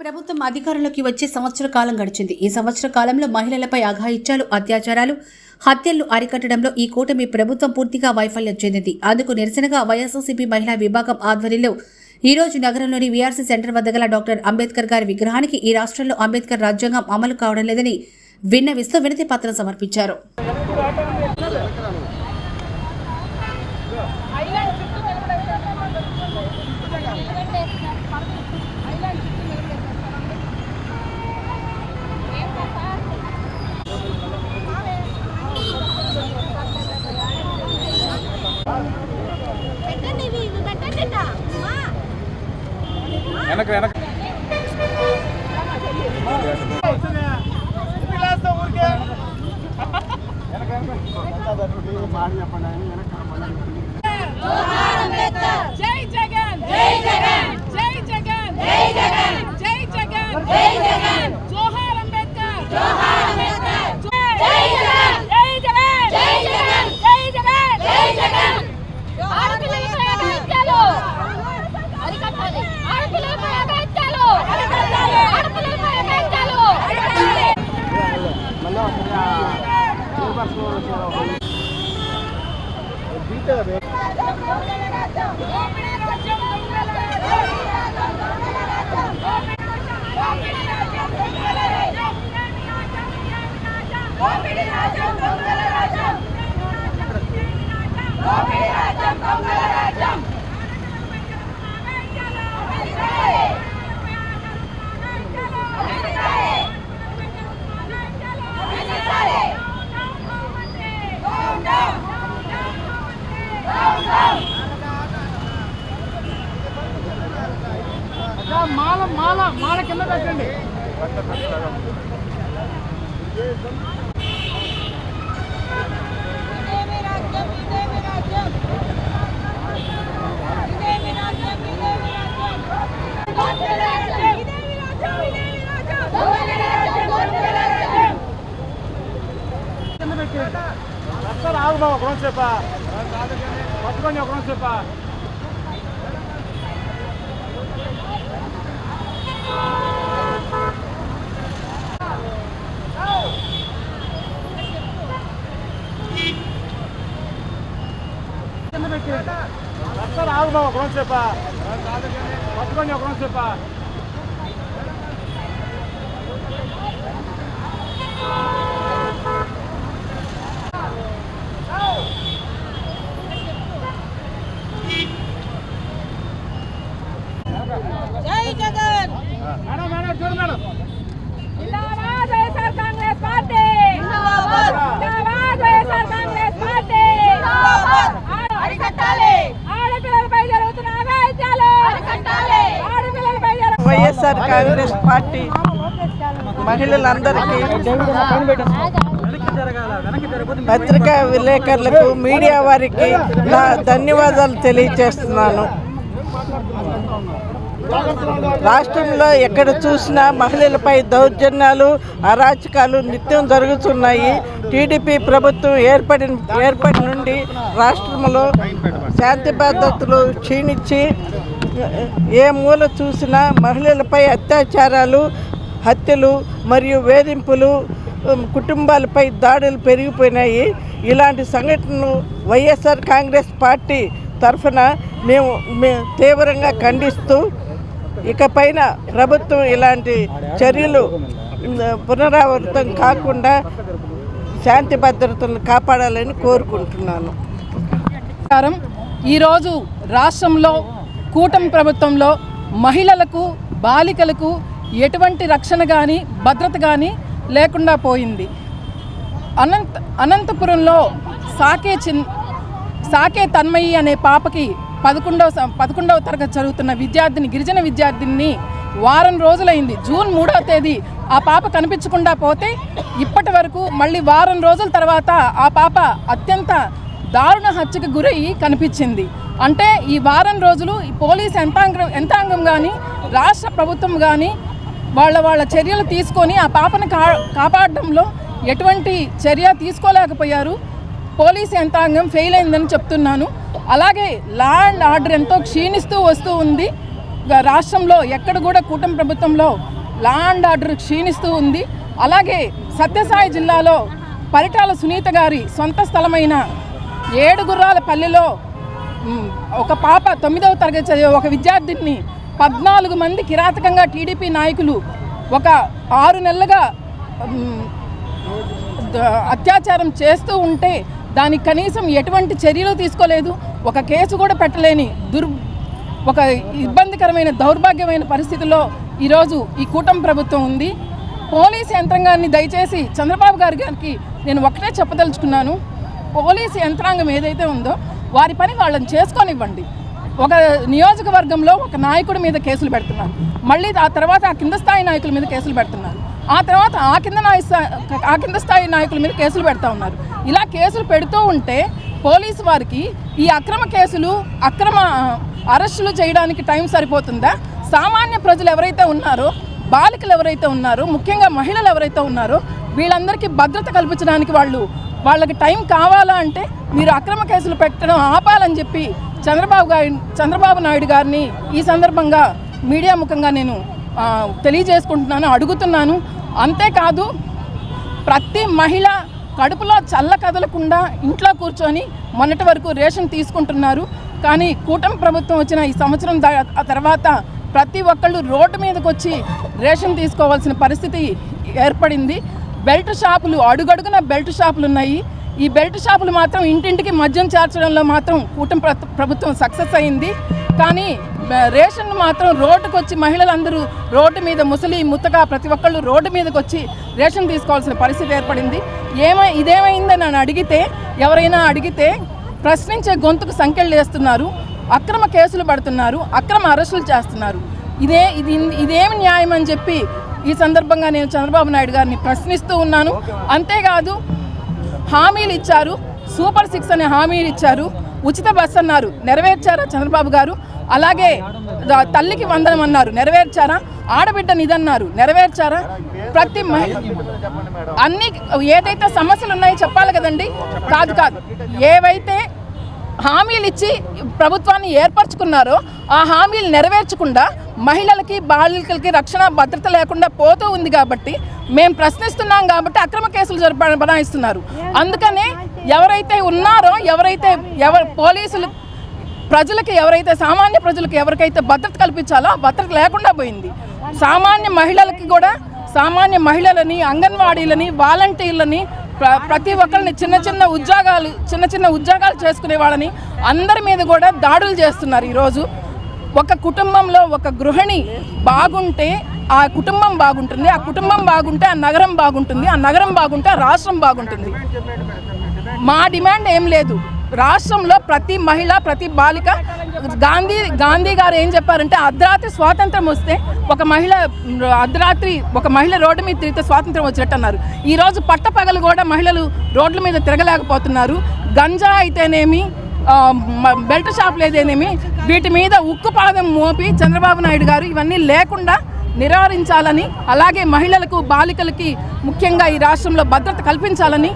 ప్రభుత్వం అధికారంలోకి వచ్చే సంవత్సర కాలం గడిచింది. ఈ సంవత్సర కాలంలో మహిళలపై అఘాయిత్యాలు, అత్యాచారాలు, హత్యలు అరికట్టడంలో ఈ కూటమి ప్రభుత్వం పూర్తిగా వైఫల్యం చెందింది. అందుకు నిరసనగా వైఎస్ఆర్సీపీ మహిళా విభాగం ఆధ్వర్యంలో ఈ రోజు నగరంలోని వీఆర్సీ సెంటర్ వద్ద గల డాక్టర్ అంబేద్కర్ గారి విగ్రహానికి ఈ రాష్ట్రంలో అంబేద్కర్ రాజ్యాంగం అమలు కావడం లేదని విన్నవిస్తూ వినతి పత్రం సమర్పించారు. జై జగన్ జై జగన్ జై జగన్ జై జగన్ జై జగన్ జై జగన్ జోహార్ అంబేద్కర్ జోహార్ అంబేద్కర్ జై జగన్ జై జగన్ జై జగన్ జై జగన్ జై జగన్ ఆడపిల్లలపై అఘాయిత్యాలు అరికట్టాలి. ఆడపిల్లలపై అఘాయిత్యాలు అరికట్టాలి. ఆడపిల్లలపై అఘాయిత్యాలు అరికట్టాలి. మాల కింద పెట్టండి. ఆగు ఒకరోజు చెప్పా పట్టుకోండి ఒకరోజు చెప్పా ఆగు ఒకరోజు చెప్పా పట్టుకోండి ఒకరోజు చెప్పా జై జగన్ మేడం మేడం చూడు మేడం. జిందాబాద్ వైఎస్ఆర్ కాంగ్రెస్ పార్టీ. జిందాబాద్ జిందాబాద్ వైఎస్ఆర్ కాంగ్రెస్ పార్టీ. జిందాబాద్ అరికట్టాలి. ఆడపిల్లలపై జరుగుతున్న అఘాయిత్యాలు అరికట్టాలి. ఆడపిల్లలపై వైఎస్ఆర్ కాంగ్రెస్ పార్టీ మహిళలందరికీ, పత్రికా విలేకరులకు, మీడియా వారికి నా ధన్యవాదాలు తెలియజేస్తున్నాను. రాష్ట్రంలో ఎక్కడ చూసినా మహిళలపై దౌర్జన్యాలు, అరాచకాలు నిత్యం జరుగుతున్నాయి. టీడీపీ ప్రభుత్వం ఏర్పడి నుండి రాష్ట్రంలో శాంతి భద్రతలు క్షీణించి ఏ మూల చూసినా మహిళలపై అత్యాచారాలు, హత్యలు మరియు వేధింపులు, కుటుంబాలపై దాడులు పెరిగిపోయినాయి. ఇలాంటి సంఘటనలు వైఎస్ఆర్ కాంగ్రెస్ పార్టీ తరఫున మేము తీవ్రంగా ఖండిస్తూ, ఇకపైన ప్రభుత్వం ఇలాంటి చర్యలు పునరావృతం కాకుండా శాంతి భద్రతలను కాపాడాలని కోరుకుంటున్నాను. ఈరోజు రాష్ట్రంలో కూటమి ప్రభుత్వంలో మహిళలకు, బాలికలకు ఎటువంటి రక్షణ కానీ భద్రత కానీ లేకుండా పోయింది. అనంతపురంలో సాకే తన్మయి అనే పాపకి 11వ తరగతి చదువుతున్న గిరిజన విద్యార్థిని వారం రోజులైంది. జూన్ 3వ తేదీ ఆ పాప కనిపించకుండా పోతే ఇప్పటి వరకు మళ్ళీ వారం రోజుల తర్వాత ఆ పాప అత్యంత దారుణ హత్యకు గురయ్యి కనిపించింది. అంటే ఈ వారం రోజులు ఈ పోలీస్ యంత్రాంగం కానీ రాష్ట్ర ప్రభుత్వం కానీ వాళ్ళ చర్యలు తీసుకొని ఆ పాపను కాపాడడంలో ఎటువంటి చర్య తీసుకోలేకపోయారు. పోలీస్ యంత్రాంగం ఫెయిల్ అయిందని చెప్తున్నాను. అలాగే లా అండ్ ఆర్డర్ ఎంతో క్షీణిస్తూ వస్తూ ఉంది. రాష్ట్రంలో ఎక్కడ కూడా కూటమి ప్రభుత్వంలో లా అండ్ ఆర్డర్ క్షీణిస్తూ ఉంది. అలాగే సత్యసాయి జిల్లాలో పరిటాల సునీత గారి సొంత స్థలమైన ఏడుగుర్రాలపల్లిలో ఒక పాప 9వ తరగతి చదివే ఒక విద్యార్థిని 14 మంది కిరాతకంగా టీడీపీ నాయకులు ఒక 6 నెలలుగా అత్యాచారం చేస్తూ ఉంటే దానికి కనీసం ఎటువంటి చర్యలు తీసుకోలేదు. ఒక కేసు కూడా పెట్టలేని ఒక ఇబ్బందికరమైన దౌర్భాగ్యమైన పరిస్థితిలో ఈరోజు ఈ కూటమి ప్రభుత్వం ఉంది. పోలీసు యంత్రాంగాన్ని దయచేసి చంద్రబాబు గారికి నేను ఒకటే చెప్పదలుచుకున్నాను. పోలీసు యంత్రాంగం ఏదైతే ఉందో వారి పని వాళ్ళని చేసుకొనివ్వండి. ఒక నియోజకవర్గంలో ఒక నాయకుడి మీద కేసులు పెడుతున్నారు, మళ్ళీ ఆ తర్వాత ఆ కింద స్థాయి నాయకుల మీద కేసులు పెడుతున్నారు, ఆ తర్వాత ఆ కింద స్థాయి నాయకుల మీద కేసులు పెడతా ఉన్నారు. ఇలా కేసులు పెడుతూ ఉంటే పోలీసు వారికి ఈ అక్రమ కేసులు అక్రమ అరెస్టులు చేయడానికి టైం సరిపోతుందా? సామాన్య ప్రజలు ఎవరైతే ఉన్నారో, బాలికలు ఎవరైతే ఉన్నారో, ముఖ్యంగా మహిళలు ఎవరైతే ఉన్నారో వీళ్ళందరికీ భద్రత కల్పించడానికి వాళ్ళకి టైం కావాలా అంటే మీరు అక్రమ కేసులు పెట్టడం ఆపాలని చెప్పి చంద్రబాబు నాయుడు గారిని ఈ సందర్భంగా మీడియా ముఖంగా నేను తెలియజేసుకుంటున్నాను, అడుగుతున్నాను. అంతేకాదు ప్రతి మహిళ కడుపులో చల్ల కదలకుండా ఇంట్లో కూర్చొని మొన్నటి వరకు రేషన్ తీసుకుంటున్నారు. కానీ కూటమి ప్రభుత్వం వచ్చిన ఈ సంవత్సరం తర్వాత ప్రతి ఒక్కళ్ళు రోడ్డు మీదకి వచ్చి రేషన్ తీసుకోవాల్సిన పరిస్థితి ఏర్పడింది. బెల్ట్ షాపులు అడుగడుగున బెల్ట్ షాపులు ఉన్నాయి. ఈ బెల్ట్ షాపులు మాత్రం ఇంటింటికి మద్యం చేర్చడంలో మాత్రం కూటమి ప్రభుత్వం సక్సెస్ అయింది. కానీ రేషన్ మాత్రం రోడ్డుకు వచ్చి మహిళలందరూ రోడ్డు మీద ముసలి ముత్తగా ప్రతి ఒక్కళ్ళు రోడ్డు మీదకి వచ్చి రేషన్ తీసుకోవాల్సిన పరిస్థితి ఏర్పడింది. ఇదేమైందని నన్ను ఎవరైనా అడిగితే ప్రశ్నించే గొంతుకు సంఖ్యలు వేస్తున్నారు, అక్రమ కేసులు పడుతున్నారు, అక్రమ అరెస్టులు చేస్తున్నారు. ఇదేమి న్యాయం అని చెప్పి ఈ సందర్భంగా నేను చంద్రబాబు నాయుడు గారిని ప్రశ్నిస్తూ ఉన్నాను. అంతేకాదు హామీలు ఇచ్చారు, సూపర్ 6 అనే హామీలు ఇచ్చారు, ఉచిత బస్సు అన్నారు, నెరవేర్చారా చంద్రబాబు గారు? అలాగే తల్లికి వందనం అన్నారు, నెరవేర్చారా? ఆడబిడ్డ నిధన్నారు, నెరవేర్చారా? ప్రతి అన్ని ఏదైతే సమస్యలు ఉన్నాయో చెప్పాలి కదండి. కాదు ఏవైతే హామీలు ఇచ్చి ప్రభుత్వాన్ని ఏర్పరచుకున్నారో ఆ హామీలు నెరవేర్చకుండా మహిళలకి బాలికలకి రక్షణ భద్రత లేకుండా పోతూ ఉంది. కాబట్టి మేము ప్రశ్నిస్తున్నాం కాబట్టి అక్రమ కేసులు బనాయిస్తున్నారు. అందుకనే ఎవరైతే ఉన్నారో పోలీసులు ప్రజలకి ఎవరైతే సామాన్య ప్రజలకు ఎవరికైతే భద్రత కల్పించాలో భద్రత లేకుండా పోయింది. సామాన్య మహిళలని, అంగన్వాడీలని, వాలంటీర్లని, ప్రతి ఒక్కరిని చిన్న చిన్న ఉద్యోగాలు చేసుకునే వాళ్ళని అందరి మీద కూడా దాడులు చేస్తున్నారు. ఈరోజు ఒక కుటుంబంలో ఒక గృహిణి బాగుంటే ఆ కుటుంబం బాగుంటుంది, ఆ కుటుంబం బాగుంటే ఆ నగరం బాగుంటుంది, ఆ నగరం బాగుంటే ఆ రాష్ట్రం బాగుంటుంది. మా డిమాండ్ ఏం లేదు. రాష్ట్రంలో ప్రతి మహిళ, ప్రతి బాలిక గాంధీ గారు ఏం చెప్పారంటే అర్ధరాత్రి స్వాతంత్రం వస్తే ఒక మహిళ రోడ్డు మీద తిరిగితే స్వాతంత్రం వచ్చినట్టు అన్నారు. ఈరోజు పట్టపగలు కూడా మహిళలు రోడ్ల మీద తిరగలేకపోతున్నారు. గంజా అయితేనేమి, బెల్ట్ షాపులు ఏదైతేనేమి వీటి మీద ఉక్కుపాదం మోపి చంద్రబాబు నాయుడు గారు ఇవన్నీ లేకుండా నివారించాలని, అలాగే మహిళలకు, బాలికలకి ముఖ్యంగా ఈ రాష్ట్రంలో భద్రత కల్పించాలని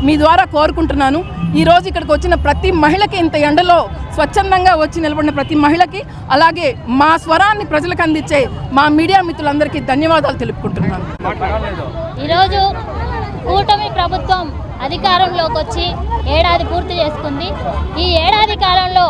మీ ద్వారా కోరుకుంటున్నాను. ఈరోజు ఇక్కడికి వచ్చిన ప్రతి మహిళకి, ఇంత ఎండలో స్వచ్ఛందంగా వచ్చి నిలబడిన ప్రతి మహిళకి, అలాగే మా స్వరాన్ని ప్రజలకు అందించే మా మీడియా మిత్రులందరికీ ధన్యవాదాలు తెలుపుకుంటున్నాను. ఈరోజు కూటమి ప్రభుత్వం అధికారంలోకి వచ్చి ఏడాది పూర్తి చేసుకుంది. ఈ ఏడాది కాలంలో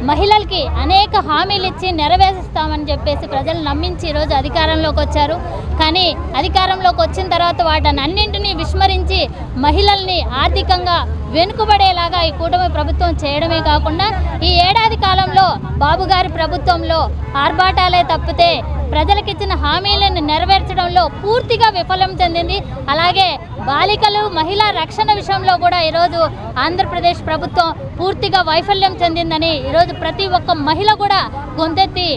మహిళలకి అనేక హామీలు ఇచ్చి నెరవేరుస్తామని చెప్పేసి ప్రజలు నమ్మించి ఈరోజు అధికారంలోకి వచ్చారు. కానీ అధికారంలోకి వచ్చిన తర్వాత వాటిని అన్నింటినీ విస్మరించి మహిళల్ని ఆర్థికంగా వెనుకబడేలాగా ఈ కూటమి ప్రభుత్వం చేయడమే కాకుండా ఈ ఏడాది కాలంలో బాబు గారి ప్రభుత్వంలో ఆర్భాటాలే తప్పితే ప్రజలకిచ్చిన హామీలను నెరవేర్చడంలో పూర్తిగా విఫలం చెందింది. అలాగే బాలికలు, మహిళా రక్షణ విషయంలో కూడా ఈరోజు ఆంధ్రప్రదేశ్ ప్రభుత్వం పూర్తిగా వైఫల్యం చెందిందని ఈరోజు ప్రతి ఒక్క మహిళ కూడా గొంతెత్తి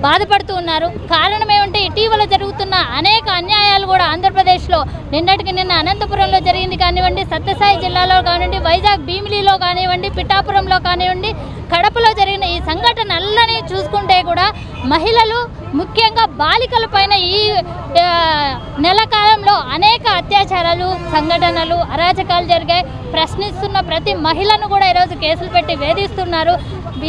బాధపడుతూ ఉన్నారు. కారణం ఏమంటే ఇటీవల జరుగుతున్న అనేక అన్యాయాలు కూడా ఆంధ్రప్రదేశ్లో నిన్నటికి నిన్న అనంతపురంలో జరిగింది కానివ్వండి, సత్యసాయి జిల్లాలో కానివ్వండి, వైజాగ్ భీమిలిలో కానివ్వండి, పిఠాపురంలో కానివ్వండి, కడపలో జరిగిన ఈ సంఘటనలన్నీ చూసుకుంటే కూడా మహిళలు ముఖ్యంగా బాలికల పైన ఈ నెల కాలంలో అనేక అత్యాచారాలు సంఘటనలు అరాచకాలు జరిగాయి. ప్రశ్నిస్తున్న ప్రతి మహిళను కూడా ఈరోజు కేసులు పెట్టి వేధిస్తున్నారు.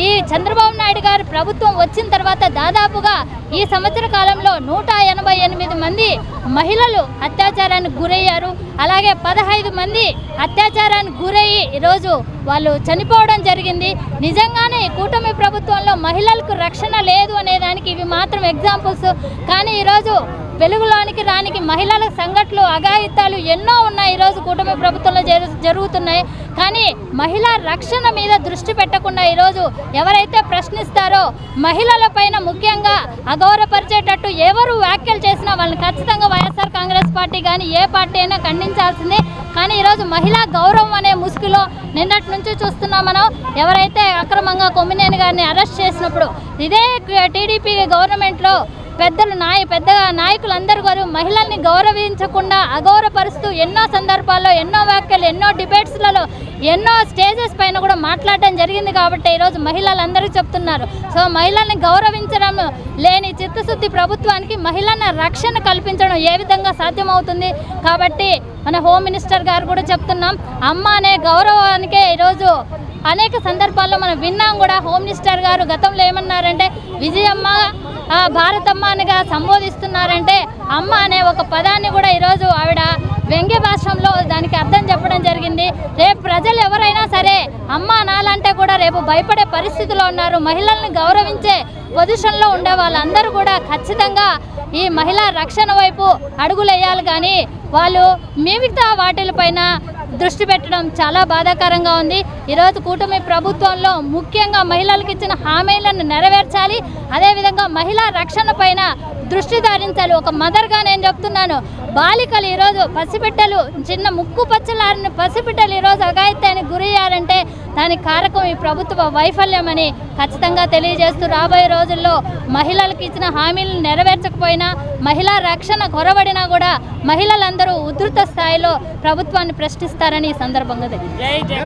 ఈ చంద్రబాబు నాయుడు గారు ప్రభుత్వం వచ్చిన తర్వాత దాదాపుగా ఈ సంవత్సర కాలంలో 188 మంది మహిళలు అత్యాచారానికి గురయ్యారు. అలాగే 15 మంది అత్యాచారానికి గురయ్యి ఈరోజు వాళ్ళు చనిపోవడం జరిగింది. నిజంగానే కూటమి ప్రభుత్వంలో మహిళలకు రక్షణ లేదు అనేదానికి ఇవి మాత్రం ఎగ్జాంపుల్స్. కానీ ఈరోజు వెలుగులోనికి రానికి మహిళల సంఘటనలు అఘాయిత్యాలు ఎన్నో ఉన్నాయి ఈరోజు కూటమి ప్రభుత్వంలో జరుగుతున్నాయి. కానీ మహిళా రక్షణ మీద దృష్టి పెట్టకుండా ఈరోజు ఎవరైతే ప్రశ్నిస్తారో మహిళల పైన ముఖ్యంగా అగౌరవపరిచేటట్టు ఎవరు వ్యాఖ్యలు చేసినా వాళ్ళని ఖచ్చితంగా వైఎస్ఆర్ కాంగ్రెస్ పార్టీ కానీ ఏ పార్టీ అయినా ఖండించాల్సిందే. కానీ ఈరోజు మహిళా గౌరవం అనే ముసుగులో నిన్నటి నుంచి చూస్తున్నాం మనం. ఎవరైతే అక్రమంగా కొమ్మినేని గారిని అరెస్ట్ చేసినప్పుడు ఇదే టీడీపీ గవర్నమెంట్లో పెద్ద నాయకులందరూ గారు మహిళల్ని గౌరవించకుండా అగౌరవపరుస్తూ ఎన్నో సందర్భాల్లో ఎన్నో వ్యాఖ్యలు ఎన్నో డిబేట్స్లలో ఎన్నో స్టేజెస్ పైన కూడా మాట్లాడడం జరిగింది. కాబట్టి ఈరోజు మహిళలందరూ చెప్తున్నారు. సో మహిళల్ని గౌరవించడం లేని చిత్తశుద్ధి ప్రభుత్వానికి మహిళల రక్షణ కల్పించడం ఏ విధంగా సాధ్యమవుతుంది? కాబట్టి మన హోమ్ మినిస్టర్ గారు కూడా చెప్తున్నాం, అమ్మ అనే గౌరవానికే ఈరోజు అనేక సందర్భాల్లో మనం విన్నాం కూడా. హోమ్ మినిస్టర్ గారు గతంలో ఏమన్నారంటే విజయమ్మ భారతమ్మ అనిగా సంబోధిస్తున్నారంటే అమ్మ అనే ఒక పదాన్ని కూడా ఈరోజు ఆవిడ వ్యంగ్య భాషలో దానికి అర్థం చెప్పడం జరిగింది. రేపు ప్రజలు ఎవరైనా సరే అమ్మ అనాలంటే కూడా రేపు భయపడే పరిస్థితిలో ఉన్నారు. మహిళల్ని గౌరవించే పొజిషన్లో ఉండే వాళ్ళందరూ కూడా ఖచ్చితంగా ఈ మహిళా రక్షణ వైపు అడుగులు వేయాలి. కానీ వాళ్ళు మిగతా వాటిపైన దృష్టి పెట్టడం చాలా బాధాకరంగా ఉంది. ఈరోజు కూటమి ప్రభుత్వంలో ముఖ్యంగా మహిళలకు ఇచ్చిన హామీలను నెరవేర్చాలి. అదేవిధంగా మహిళా రక్షణ పైన దృష్టి సారించాలి. ఒక మదర్గా నేను చెప్తున్నాను, బాలికలు ఈరోజు పసిబిడ్డలు చిన్న ముక్కు పచ్చలారిన పసిబిడ్డలు ఈరోజు అఘాయిత్యానికి గురయ్యారంటే దానికి కారకం ఈ ప్రభుత్వ వైఫల్యమని ఖచ్చితంగా తెలియజేస్తూ రాబోయే రోజుల్లో మహిళలకు ఇచ్చిన హామీలను నెరవేర్చకపోయినా మహిళా రక్షణ కొరబడినా కూడా మహిళలందరూ ఉధృత స్థాయిలో ప్రభుత్వాన్ని ప్రశ్నిస్తారని ఈ సందర్భంగా తెలియజేస్తారు.